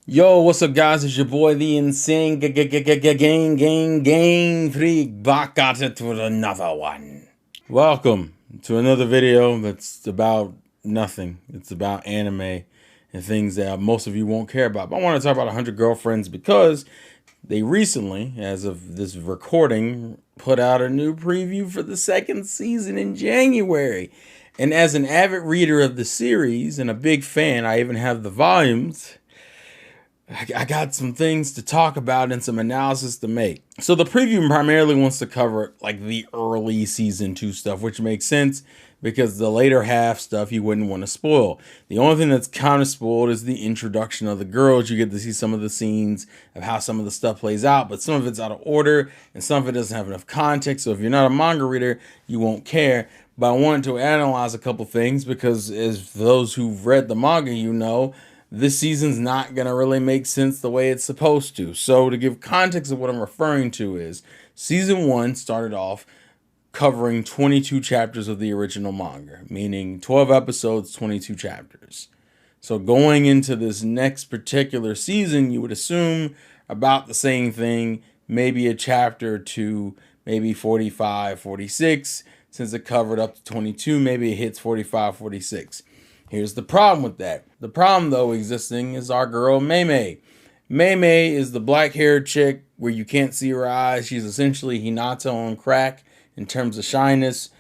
Yo, what's up, guys? It's your boy, the insane gang freak, back at it with another one. Welcome to another video that's about nothing. It's about anime and things that most of you won't care about. But I want to talk about 100 Girlfriends because they recently, as of this recording, put out a new preview for the second season in January. And as an avid reader of the series and a big fan, I even have the volumes. I got some things to talk about and some analysis to make. So the preview primarily wants to cover like the early season 2 stuff, which makes sense because the later half stuff you wouldn't want to spoil. The only thing that's kind of spoiled is the introduction of the girls. You get to see some of the scenes of how some of the stuff plays out, but some of it's out of order and some of it doesn't have enough context. So if you're not a manga reader, you won't care. But I wanted to analyze a couple things because as those who've read the manga, you know, this season's not going to really make sense the way it's supposed to. So to give context of what I'm referring to is season 1 started off covering 22 chapters of the original manga, meaning 12 episodes, 22 chapters. So going into this next particular season, you would assume about the same thing, maybe a chapter or two, maybe 45, 46. Since it covered up to 22, maybe it hits 45, 46. Here's the problem with that. The problem, though, existing is our girl, Mei. Mei is the black-haired chick where you can't see her eyes. She's essentially Hinata on crack in terms of shyness.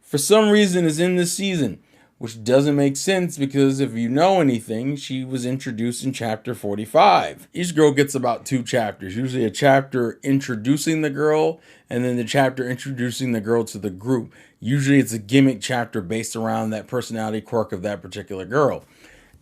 For some reason, is in this season, which doesn't make sense because if you know anything, she was introduced in chapter 45. Each girl gets about 2 chapters, usually a chapter introducing the girl and then the chapter introducing the girl to the group. Usually it's a gimmick chapter based around that personality quirk of that particular girl.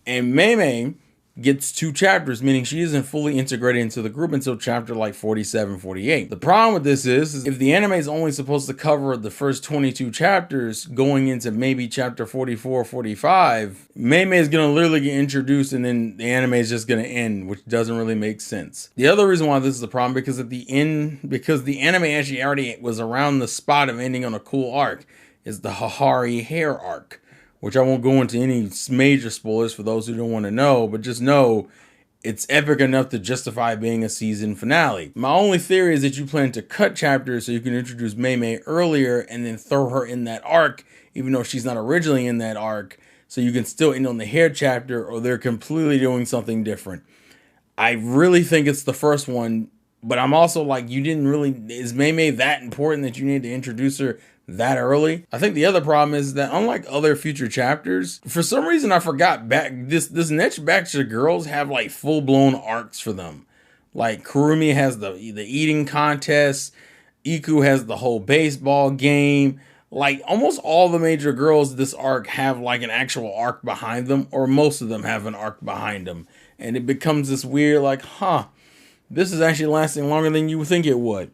And Mei gets 2 chapters, meaning she isn't fully integrated into the group until chapter like 47, 48. The problem with this is if the anime is only supposed to cover the first 22 chapters going into maybe chapter 44, 45, Mei is going to literally get introduced and then the anime is just going to end, which doesn't really make sense. The other reason why this is a problem because at the end, because the anime actually already was around the spot of ending on a cool arc, is the Hahari hair arc, which I won't go into any major spoilers for those who don't want to know, but just know it's epic enough to justify being a season finale. My only theory is that you plan to cut chapters so you can introduce Mei earlier and then throw her in that arc, even though she's not originally in that arc, so you can still end on the hair chapter, or they're completely doing something different. I really think it's the first one, but I'm also like, you didn't really, is Mei that important that you need to introduce her that early? I think the other problem is that unlike other future chapters, for some reason I forgot back this next batch of girls have like full-blown arcs for them. Like Kurumi has the eating contest, Iku has the whole baseball game. Like almost all the major girls this arc have like an actual arc behind them, or most of them have an arc behind them. And it becomes this weird like, this is actually lasting longer than you would think it would.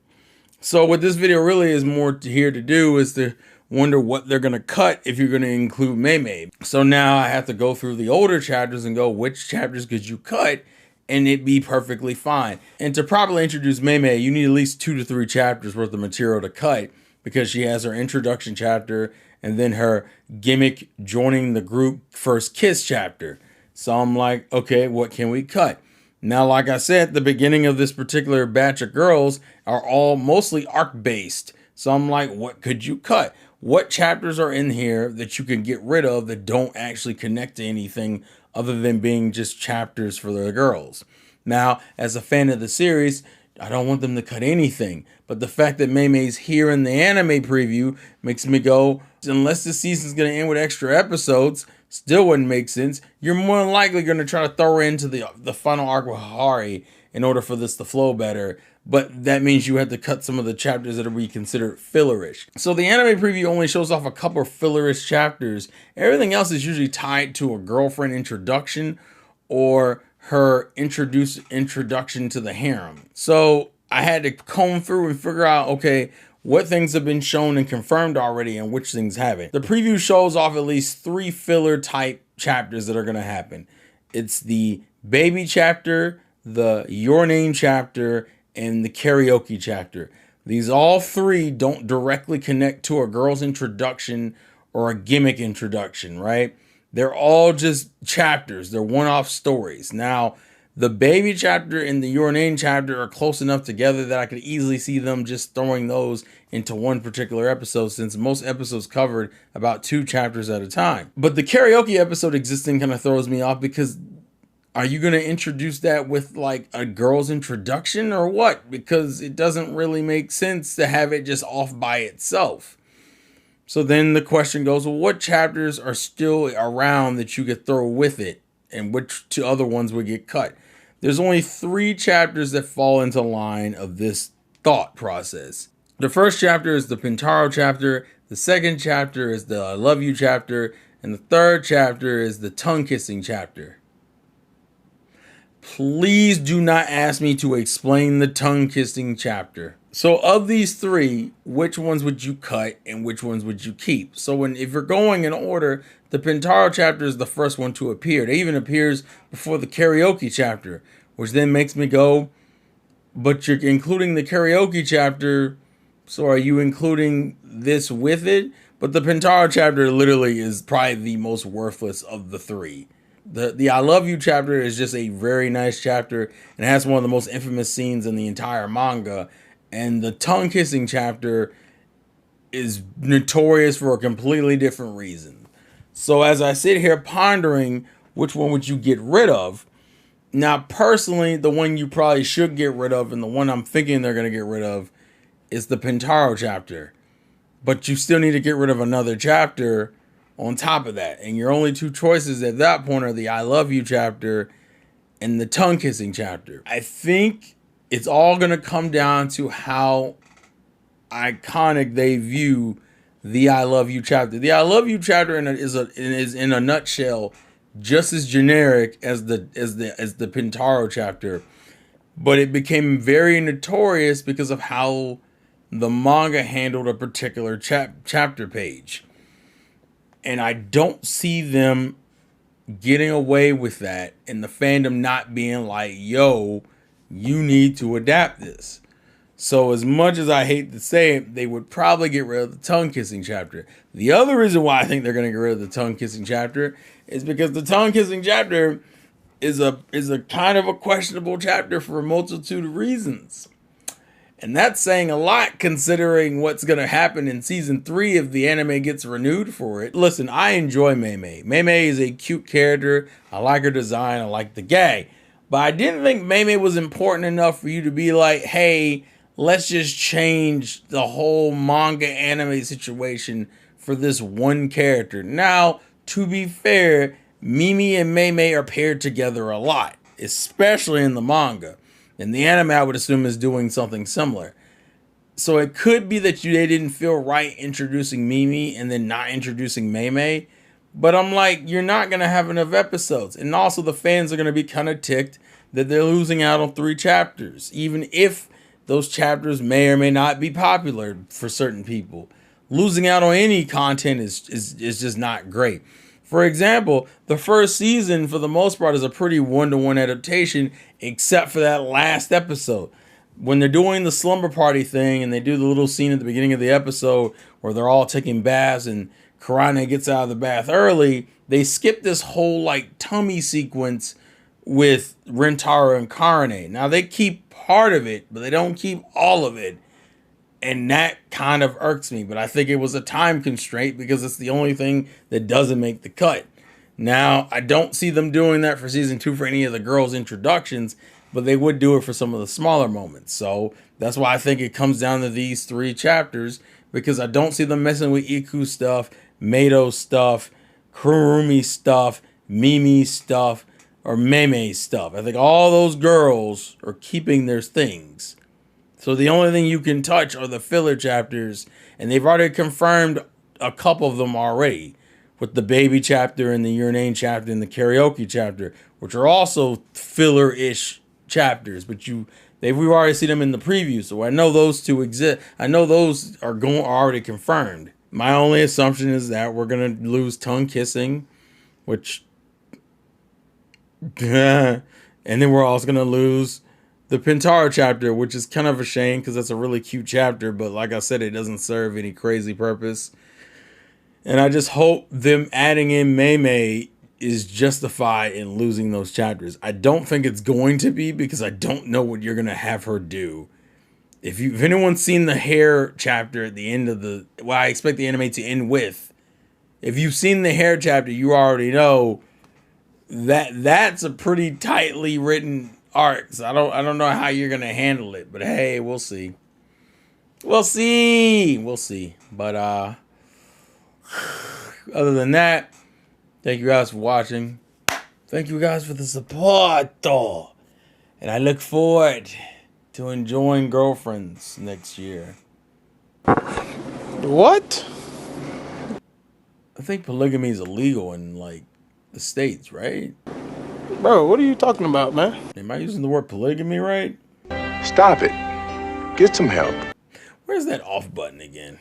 So what this video really is more here to do is to wonder what they're going to cut if you're going to include Mei. So now I have to go through the older chapters and go, which chapters could you cut and it be perfectly fine? And to properly introduce Mei, you need at least 2 to 3 chapters worth of material to cut because she has her introduction chapter and then her gimmick joining the group first kiss chapter. So I'm like, okay, what can we cut? Now, like I said, the beginning of this particular batch of girls are all mostly arc based. So I'm like, what could you cut? What chapters are in here that you can get rid of that don't actually connect to anything other than being just chapters for the girls? Now, as a fan of the series, I don't want them to cut anything. But the fact that Mei's here in the anime preview makes me go, unless this season's going to end with extra episodes, still wouldn't make sense. You're more than likely going to try to throw her into the final arc with Hahari in order for this to flow better. But that means you have to cut some of the chapters that are be considered fillerish. So the anime preview only shows off a couple of fillerish chapters. Everything else is usually tied to a girlfriend introduction or her introduction to the harem. So I had to comb through and figure out, okay, what things have been shown and confirmed already and which things haven't. The preview shows off at least 3 filler type chapters that are going to happen. It's the baby chapter, the your name chapter, and the karaoke chapter. These all 3 don't directly connect to a girl's introduction or a gimmick introduction, right? They're all just chapters. They're one-off stories. Now, The baby chapter and the Your Name chapter are close enough together that I could easily see them just throwing those into one particular episode, since most episodes covered about 2 chapters at a time. But the karaoke episode existing kind of throws me off, because are you going to introduce that with like a girl's introduction or what? Because it doesn't really make sense to have it just off by itself. So then the question goes, well, what chapters are still around that you could throw with it, and which 2 other ones would get cut? There's only 3 chapters that fall into line of this thought process. The first chapter is the Pintaro chapter. The second chapter is the I Love You chapter. And the third chapter is the tongue kissing chapter. Please do not ask me to explain the tongue kissing chapter. So of these 3, which ones would you cut and which ones would you keep? So if you're going in order, the Pintaro chapter is the first one to appear. It even appears before the karaoke chapter, which then makes me go, but you're including the karaoke chapter, so are you including this with it? But the Pintaro chapter literally is probably the most worthless of the 3. The I Love You chapter is just a very nice chapter and has one of the most infamous scenes in the entire manga. And the tongue kissing chapter is notorious for a completely different reason. So as I sit here pondering which one would you get rid of, now personally, the one you probably should get rid of, and the one I'm thinking they're going to get rid of, is the Pintaro chapter. But you still need to get rid of another chapter on top of that. And your only 2 choices at that point are the I Love You chapter and the tongue kissing chapter. I think it's all going to come down to how iconic they view the I Love You chapter. The I Love You chapter is in a nutshell just as generic as the Pintaro chapter, but it became very notorious because of how the manga handled a particular chapter page. And I don't see them getting away with that, and the fandom not being like, yo, you need to adapt this. So as much as I hate to say it, they would probably get rid of the tongue kissing chapter. The other reason why I think they're going to get rid of the tongue kissing chapter is because the tongue kissing chapter is a kind of a questionable chapter for a multitude of reasons. And that's saying a lot, considering what's going to happen in season 3 if the anime gets renewed for it. Listen, I enjoy Mei. Mei is a cute character. I like her design. I like the gag. But I didn't think Mei was important enough for you to be like, hey, let's just change the whole manga anime situation for this one character. Now, to be fair, Mimi and Mei are paired together a lot, especially in the manga. And the anime, I would assume, is doing something similar. So it could be that they didn't feel right introducing Mimi and then not introducing Mei. But I'm like, you're not going to have enough episodes. And also the fans are going to be kind of ticked that they're losing out on 3 chapters, even if those chapters may or may not be popular for certain people. Losing out on any content is just not great. For example, the first season, for the most part, is a pretty one-to-one adaptation, except for that last episode. When they're doing the slumber party thing, and they do the little scene at the beginning of the episode where they're all taking baths, and Karane gets out of the bath early, they skip this whole, like, tummy sequence with Rentaro and Karane. Now, they keep part of it, but they don't keep all of it. And that kind of irks me, but I think it was a time constraint because it's the only thing that doesn't make the cut. Now, I don't see them doing that for season 2 for any of the girls' introductions, but they would do it for some of the smaller moments. So that's why I think it comes down to these 3 chapters, because I don't see them messing with Iku stuff, Mato stuff, Kurumi stuff, Mimi stuff, or Mei stuff. I think all those girls are keeping their things. So the only thing you can touch are the filler chapters, and they've already confirmed a couple of them already, with the baby chapter and the Your Name chapter and the karaoke chapter, which are also filler-ish chapters, but we've already seen them in the preview, so I know those 2 exist. I know those are already confirmed. My only assumption is that we're gonna lose tongue kissing, which, and then we're also gonna lose the Pintaro chapter, which is kind of a shame because that's a really cute chapter, but like I said, it doesn't serve any crazy purpose. And I just hope them adding in Mei is justified in losing those chapters. I don't think it's going to be, because I don't know what you're going to have her do. If anyone's seen the hair chapter at the end of I expect the anime to end with, if you've seen the hair chapter, you already know that that's a pretty tightly written arc. So I don't know how you're going to handle it, but hey, we'll see. We'll see. But other than that, thank you guys for watching. Thank you guys for the support, though. And I look forward to enjoying girlfriends next year. What? I think polygamy is illegal in, like, the States, right? Bro, what are you talking about, man? Am I using the word polygamy right? Stop it. Get some help. Where's that off button again?